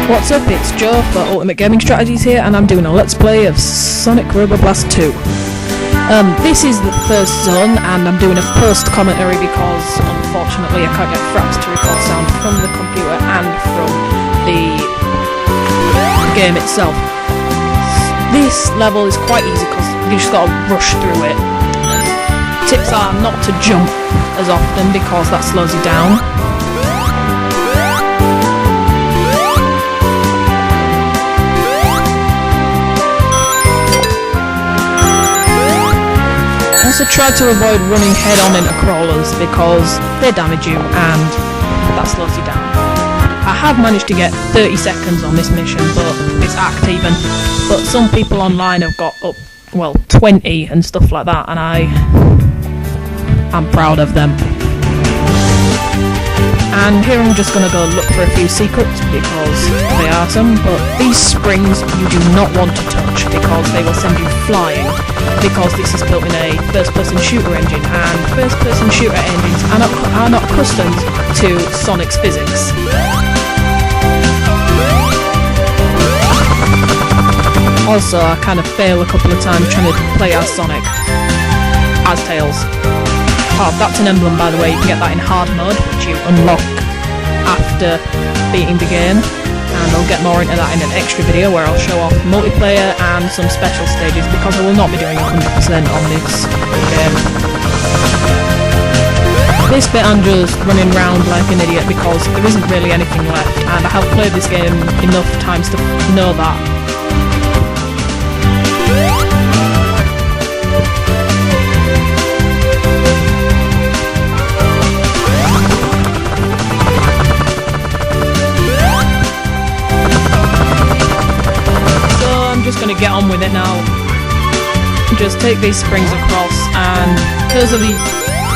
What's up, it's Joe for Ultimate Gaming Strategies here, and I'm doing a Let's Play of Sonic Robo Blast 2. This is the first zone, and I'm doing a post-commentary because, unfortunately, I can't get fraps to record sound from the computer and from the game itself. This level is quite easy because you just gotta rush through it. Tips are not to jump as often because that slows you down. Also try to avoid running head on into crawlers because they damage you and that slows you down. I have managed to get 30 seconds on this mission, but it's act even. But some people online have got up, well, 20 and stuff like that, and I'm proud of them. And here I'm just gonna go look for a few secrets because there are some, but these springs you do not want to touch because they will send you flying, because this is built in a first-person shooter engine, and first-person shooter engines are not accustomed to Sonic's physics. Also, I kind of fail a couple of times trying to play as Sonic, as Tails. Oh, that's an emblem, by the way. You can get that in hard mode, which you unlock after beating the game, and I'll get more into that in an extra video where I'll show off multiplayer and some special stages, because I will not be doing 100% on this game. This bit I'm just running around like an idiot because there isn't really anything left, and I have played this game enough times to know that. Just gonna get on with it now. Just take these springs across, and those are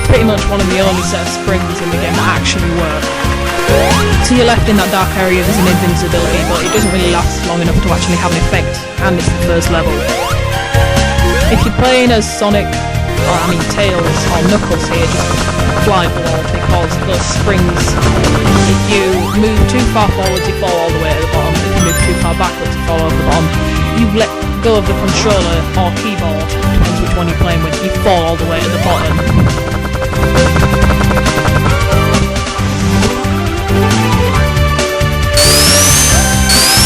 pretty much one of the only set of springs in the game that actually work. To your left in that dark area there's an invincibility, but it doesn't really last long enough to actually have an effect, and it's the first level. If you're playing as Sonic, or I mean Tails or Knuckles here, just fly the wall, because those springs, if you move too far forwards you fall all the way to the bottom, if you move too far backwards you fall over the bottom. You let go of the controller or keyboard, depends which one you're playing with, you fall all the way to the bottom.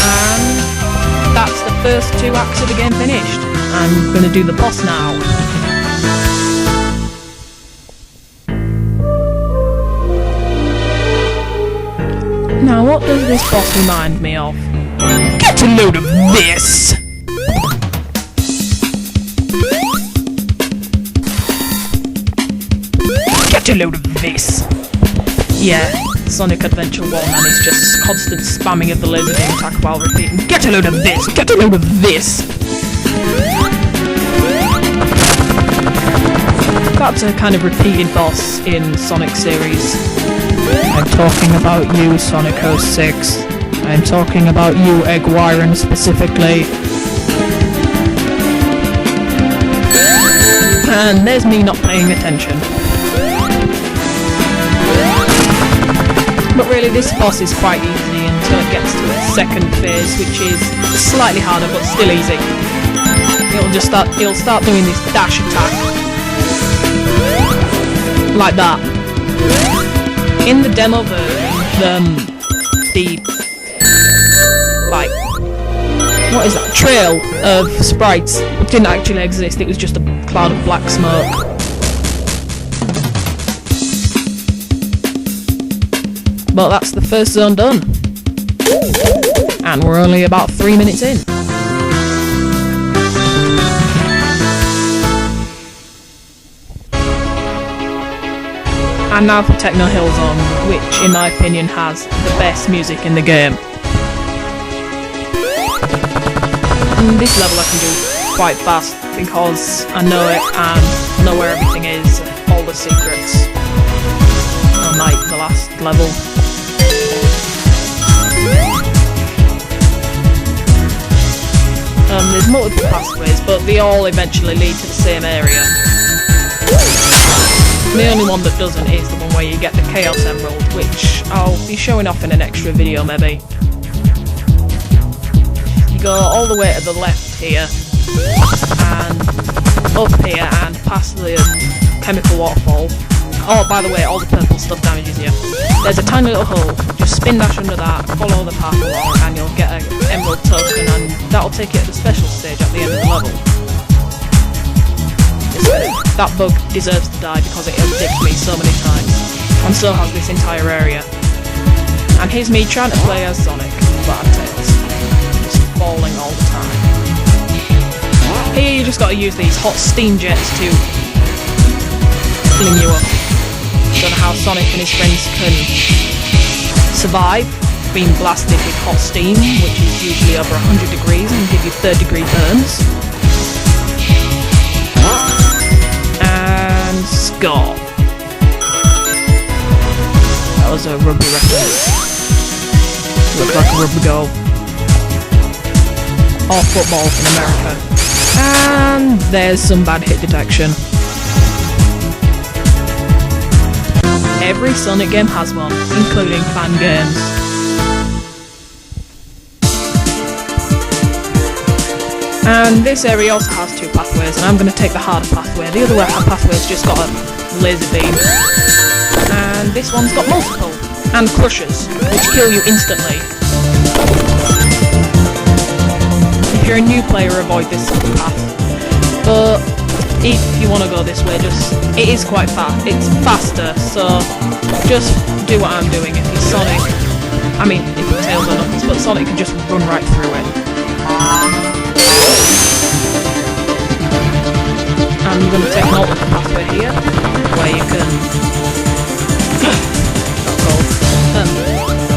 And that's the first two acts of the game finished. I'm going to do the boss now. Now what does this boss remind me of? Get a load of this! Get a load of this! Yeah, Sonic Adventure 1, and it's just constant spamming of the laser beam attack while repeating, get a load of this! Get a load of this! That's a kind of repeated boss in Sonic series. I'm talking about you, Sonic 06. I'm talking about you, Eggman, specifically. And there's me not paying attention. But really, this boss is quite easy until it gets to its second phase, which is slightly harder, but still easy. It'll start doing this dash attack. Like that. In the demo version, what is that? Trail of sprites didn't actually exist, it was just a cloud of black smoke. But that's the first zone done. And we're only about 3 minutes in. And now for Techno Hill Zone, which in my opinion has the best music in the game. And this level I can do quite fast because I know it and know where everything is, all the secrets. Unlike the last level. There's multiple pathways, but they all eventually lead to the same area. The only one that doesn't is the one where you get the Chaos Emerald, which I'll be showing off in an extra video maybe. go all the way to the left here, and up here, and past the chemical waterfall. Oh, by the way, all the purple stuff damages you. There's a tiny little hole. Just spin dash under that, follow the path along, and you'll get an emerald token, and that'll take you to the special stage at the end of the level. That bug deserves to die because it has dipped me so many times, and so has this entire area. And here's me trying to play as Sonic, but Tails. Just falling all the time. Here you just gotta use these hot steam jets to fling you up. Don't know how Sonic and his friends can survive being blasted with hot steam, which is usually over 100 degrees and give you 3rd-degree burns. And score. That was a rugby reference. Looks like a rugby goal. Or football in America. And there's some bad hit detection. Every Sonic game has one, including fan games. And this area also has 2 pathways, and I'm going to take the harder pathway. The other pathway's just got a laser beam. And this one's got multiple, and crushers, which kill you instantly. If you're a new player, avoid this sort of path. But if you want to go this way, it is quite fast. It's faster, so just do what I'm doing. If you're Sonic, I mean, if you're Tails or Knuckles, but Sonic can just run right through it. And you're going to take an alternate pathway here, where you can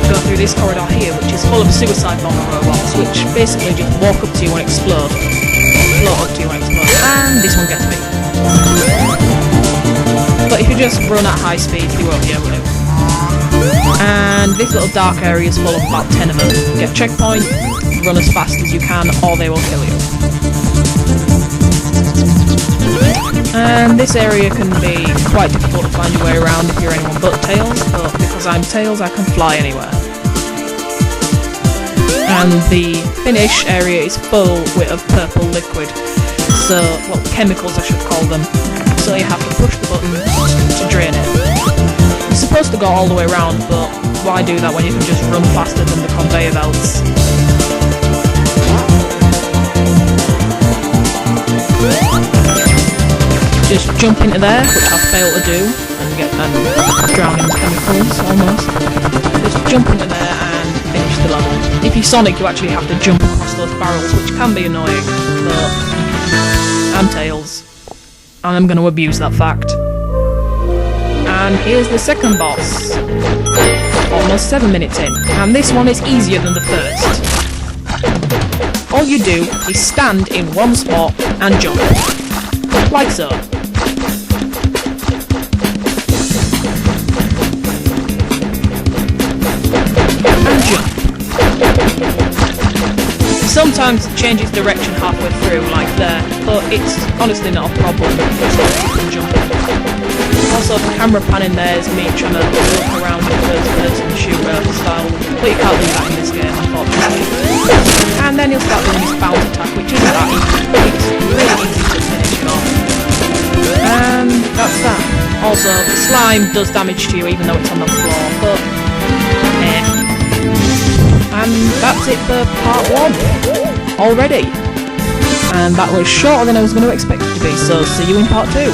go through this corridor here, which is full of suicide bomber robots, which basically just walk up to you and explode. Float up to you and explode. And this one gets me. But if you just run at high speed, you won't be able to. And this little dark area is full of about 10 of them. Get a checkpoint, run as fast as you can, or they will kill you. And this area can be quite difficult to find your way around if you're anyone but Tails, but because I'm Tails, I can fly anywhere. And the finish area is full of purple liquid, so, well, chemicals I should call them, so you have to push the button to drain it. You're supposed to go all the way around, but why do that when you can just run faster than the conveyor belts? Just jump into there, which I failed to do, and drown in chemicals, almost. Just jump into there and finish the level. If you're Sonic, you actually have to jump across those barrels, which can be annoying, but I'm Tails, and I'm going to abuse that fact. And here's the second boss. Almost 7 minutes in, and this one is easier than the first. All you do is stand in one spot and jump. Like so. And jump. Sometimes it changes direction halfway through, like there, but it's honestly not a problem, just keep on jumping. Also, the camera pan in there is me trying to look around in first-person shooter style, but you can't do that in this game, unfortunately. And then you'll start doing this bounce attack, which isn't that easy. It's really easy to finish it off. And that's that. Also, the slime does damage to you even though it's on the floor, but and that's it for part 1 already. And that was shorter than I was going to expect it to be, so see you in part 2.